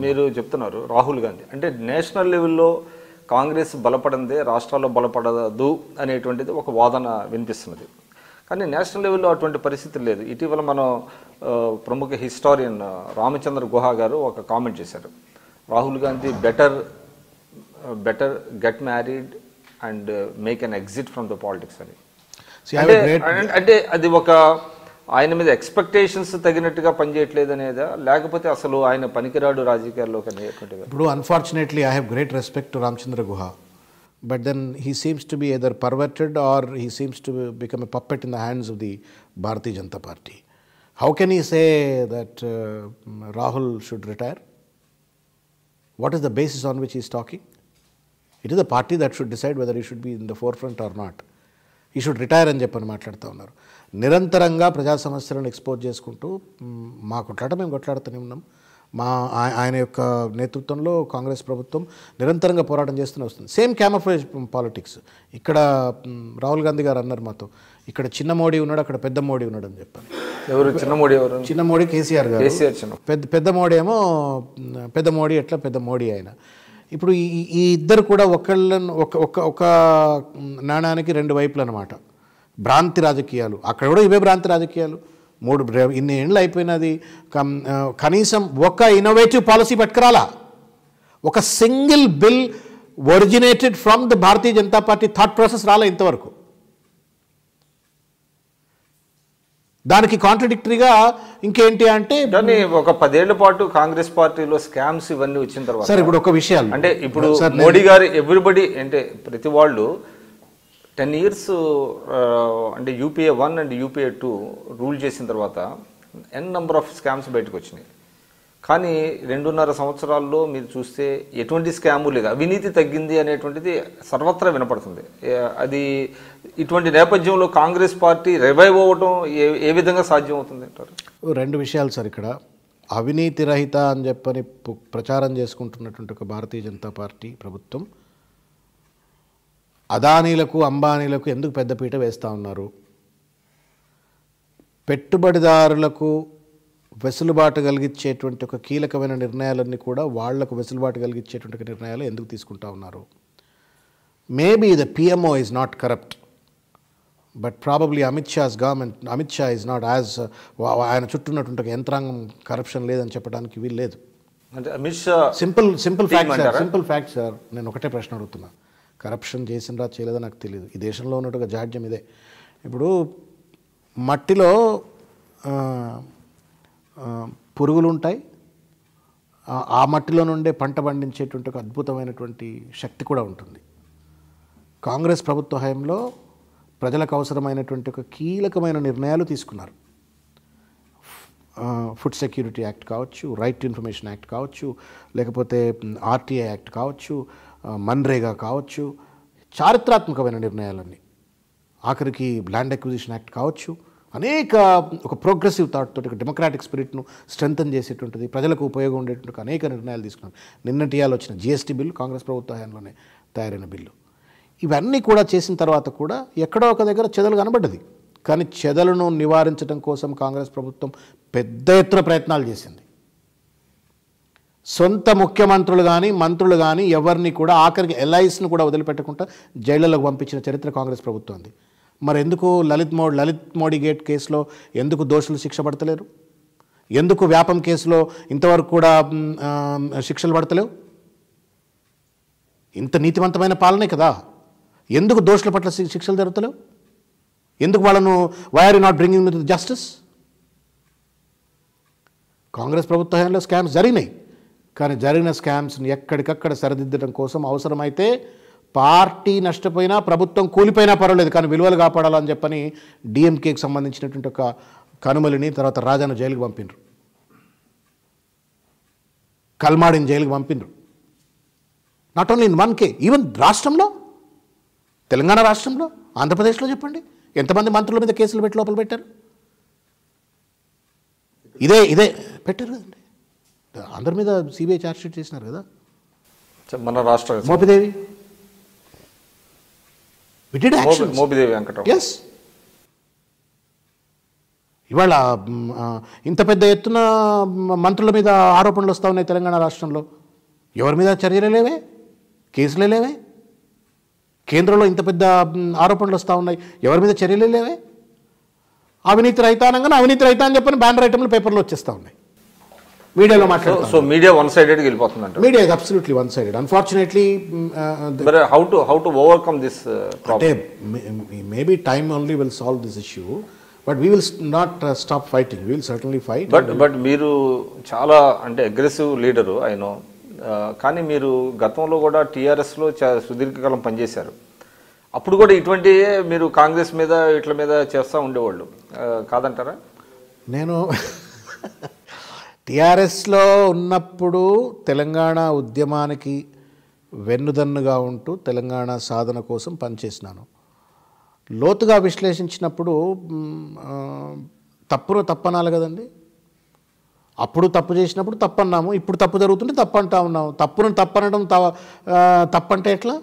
మీరు చెప్తున్నారు రాహుల్ గాంధీ అంటే నేషనల్ లెవెల్లో కాంగ్రెస్ బలపడిందే రాష్ట్రాల్లో బలపడదు అనేటువంటిది ఒక వాదన వినిపిస్తున్నది. కానీ నేషనల్ లెవెల్లో అటువంటి పరిస్థితి లేదు. ఇటీవల మనం ప్రముఖ హిస్టారియన్ రామచంద్ర గుహ గారు ఒక కామెంట్ చేశారు. Rahul Gandhi better get married and make an exit from the politics అని. అంటే అది ఒక ఆయన మీద ఎక్స్పెక్టేషన్స్ తగినట్టుగా పనిచేయట్లేదు అనేదా, లేకపోతే అసలు ఆయన పనికిరాడు రాజకీయాల్లోకి అనేటువంటిది? ఇప్పుడు unfortunately I have great respect to Ramachandra గుహ, but then he seems to be either perverted or he seems to become a puppet in the hands of the Bharatiya Janata Party. How can he say that Rahul should retire? What is the basis on which he is talking? It is the party that should decide whether he should be in the forefront or not. He should retire అని చెప్పని మాట్లాడుతూ ఉన్నారు. నిరంతరంగా ప్రజా సమస్యలను expose చేసుకుంటూ మా కొట్లాట మేము కొట్లాడుతూనే ఉన్నాం. ఆయన యొక్క నేతృత్వంలో కాంగ్రెస్ ప్రభుత్వం నిరంతరంగా పోరాటం చేస్తూనే వస్తుంది. Same camouflage politics. ఇక్కడ రాహుల్ గాంధీ గారు అన్నారు మాతో, ఇక్కడ చిన్న మోడీ ఉన్నాడు, అక్కడ పెద్ద మోడీ ఉన్నాడు అని చెప్పాను. ఎవరు చిన్న మోడీ? ఎవరు? చిన్న మోడీ కేసీఆర్ గారు, పెద్ద మోడీ ఏమో పెద్ద మోడీ. ఎట్లా పెద్ద మోడీ ఆయన? ఇప్పుడు ఈ ఇద్దరు కూడా ఒకళ్ళను ఒక నాణానికి రెండు వైపులు అనమాట. భ్రాంతి రాజకీయాలు. అక్కడ కూడా ఇవే భ్రాంతి రాజకీయాలు. ఇన్ని ఏళ్ళు అయిపోయినది. కనీసం ఒక ఇన్నోవేటివ్ పాలసీ పట్టుకురాలా. ఒక single bill originated from the Bharatiya Janata Party thought process రాలే ఇంతవరకు. దానికి కాంట్రడిక్టరీగా ఇంకేంటి అంటే దాన్ని ఒక 10 ఏళ్ల పాటు కాంగ్రెస్ పార్టీలో స్కామ్స్ ఇవన్నీ వచ్చిన తర్వాత సార్ ఇప్పుడు ఒక విషయాలు అంటే ఇప్పుడు మోడీ గారు ఎవ్రీబడి అంటే ప్రతి వాళ్ళు 10 years అంటే యూపీఏ 1 అండ్ యూపీఏ 2 రూల్ చేసిన తర్వాత నెంబర్ ఆఫ్ స్కామ్స్ బయటకు వచ్చినాయి. కానీ 2.5 సంవత్సరాల్లో మీరు చూస్తే ఎటువంటి స్కాము లేదు, అవినీతి తగ్గింది అనేటువంటిది సర్వత్రా వినపడుతుంది. అది ఇటువంటి నేపథ్యంలో కాంగ్రెస్ పార్టీ రివైవ్ అవ్వటం ఏ విధంగా సాధ్యం అవుతుంది అంటారు? 2 విషయాలు సార్. ఇక్కడ అవినీతి రహిత అని చెప్పని ప్రచారం చేసుకుంటున్నటువంటి ఒక భారతీయ జనతా పార్టీ ప్రభుత్వం అదానీలకు అంబానీలకు ఎందుకు పెద్దపీట వేస్తూ ఉన్నారు? పెట్టుబడిదారులకు వెసులుబాటు కలిగించేటువంటి ఒక కీలకమైన నిర్ణయాలన్నీ కూడా వాళ్లకు వెసులుబాటు కలిగించేటువంటి నిర్ణయాలు ఎందుకు తీసుకుంటా ఉన్నారు? Maybe the PMO is not corrupt, but probably Amit Shah is not as ఆయన చుట్టూ ఉన్నటువంటి యంత్రాంగం కరప్షన్ లేదని చెప్పడానికి వీలు లేదు. అంటే Amit Shah simple fact sir. నేను ఒకటే ప్రశ్న అడుగుతున్నా. కరప్షన్ చేసినరా చేయలేదో నాకు తెలియదు. ఈ దేశంలో ఉన్నట్టుగా జాడ్యం ఇదే. ఇప్పుడు మట్టిలో పురుగులు ఉంటాయి, ఆ మట్టిలో నుండే పంట పండించేటువంటి ఒక అద్భుతమైనటువంటి శక్తి కూడా ఉంటుంది. కాంగ్రెస్ ప్రభుత్వ హయాంలో ప్రజలకు అవసరమైనటువంటి ఒక కీలకమైన నిర్ణయాలు తీసుకున్నారు. ఫుడ్ సెక్యూరిటీ యాక్ట్ కావచ్చు, రైట్ టు ఇన్ఫర్మేషన్ యాక్ట్ కావచ్చు, లేకపోతే ఆర్టీఐ యాక్ట్ కావచ్చు, మన్రేగా కావచ్చు, చారిత్రాత్మకమైన నిర్ణయాలన్నీ. ఆఖరికి ల్యాండ్ అక్విజిషన్ యాక్ట్ కావచ్చు, అనేక ఒక ప్రోగ్రెసివ్ థాట్ తోటి ఒక డెమోక్రాటిక్ స్పిరిట్ను స్ట్రెంథన్ చేసేటువంటిది, ప్రజలకు ఉపయోగం ఉండేటువంటి అనేక నిర్ణయాలు తీసుకున్నాం. నిన్నటి ఇవాళ వచ్చిన జిఎస్టీ బిల్లు కాంగ్రెస్ ప్రభుత్వ హయాంలోనే తయారైన బిల్లు. ఇవన్నీ కూడా చేసిన తర్వాత కూడా ఎక్కడో ఒక దగ్గర చెదలు కనబడ్డది. కానీ చెదలను నివారించడం కోసం కాంగ్రెస్ ప్రభుత్వం పెద్ద ఎత్తున ప్రయత్నాలు చేసింది. సొంత ముఖ్యమంత్రులు కానీ మంత్రులు కానీ ఎవరిని కూడా ఆఖరికి ఎల్ఐస్ను కూడా వదిలిపెట్టకుండా జైళ్లకు పంపించిన చరిత్ర కాంగ్రెస్ ప్రభుత్వంది. మరి ఎందుకు లలిత్ మోడీ గేట్ కేసులో ఎందుకు దోషులు శిక్ష పడతలేరు? ఎందుకు వ్యాపం కేసులో ఇంతవరకు కూడా శిక్షలు పడతలేవు? ఇంత నీతివంతమైన పాలనే కదా. ఎందుకు దోషుల పట్ల శిక్షలు జరుగుతలేవు? ఎందుకు వాళ్ళను why are you not bringing with justice? Congress ప్రభుత్వ హయాంలో స్కామ్స్ జరిగినాయి. కానీ జరిగిన స్కామ్స్ని ఎక్కడికక్కడ సరిదిద్దడం కోసం అవసరమైతే పార్టీ నష్టపోయినా ప్రభుత్వం కూలిపోయినా పర్వాలేదు కానీ విలువలు కాపాడాలని చెప్పని డిఎంకేకి సంబంధించినటువంటి ఒక కనుమలిని తర్వాత రాజాను జైలుకి పంపినరు, కల్మాడిని జైలుకి పంపినరు. Not only in 1K, even రాష్ట్రంలో, తెలంగాణ రాష్ట్రంలో, ఆంధ్రప్రదేశ్లో చెప్పండి ఎంతమంది మంత్రుల మీద కేసులు పెట్టి లోపల పెట్టారు? ఇదే పెట్టారు కదండి. అందరి మీద సిబిఐ ఛార్జ్ షీట్ చేసినారు కదా. మన రాష్ట్ర మోపిదేవి మోపిదేవి వెంకట. ఎస్, ఇవాళ ఇంత పెద్ద ఎత్తున మంత్రుల మీద ఆరోపణలు వస్తూ ఉన్నాయి తెలంగాణ రాష్ట్రంలో. ఎవరి మీద చర్యలు లేవే, కేసులే లేవే. కేంద్రంలో ఇంత పెద్ద ఆరోపణలు వస్తూ ఉన్నాయి, ఎవరి మీద చర్యలే లేవే. అవినీతి రహితానంగా అవినీతి రహిత అని చెప్పని బ్యానర్ ఐటమ్లు పేపర్లో వచ్చేస్తూ ఉన్నాయి, మీడియాలో మాట్లాడుతారు. సో మీడియా వన్ సైడెడ్గా వెళ్ళిపోతుందంట. Media is absolutely one sided unfortunately. How to overcome this అంటే maybe time only will solve this issue, but we will not stop fighting, we will certainly fight. But మీరు చాలా అంటే aggressive leader అయినో, కానీ మీరు గతంలో కూడా టీఆర్ఎస్లో సుదీర్ఘకాలం పనిచేశారు. అప్పుడు కూడా ఇటువంటి మీరు కాంగ్రెస్ మీద ఇట్ల మీద చేస్తూ ఉండేవాళ్ళు కాదంటారా? నేను టీఆర్ఎస్లో ఉన్నప్పుడు తెలంగాణ ఉద్యమానికి వెన్నుదన్నుగా ఉంటూ తెలంగాణ సాధన కోసం పనిచేసినాను. లోతుగా విశ్లేషించినప్పుడు తప్పును తప్పనాలి కదండి. అప్పుడు తప్పు చేసినప్పుడు తప్పన్నాము, ఇప్పుడు తప్పు జరుగుతుంటే తప్పు అంటా ఉన్నాము. తప్పును తప్పనడం తప్పంటే ఎట్లా?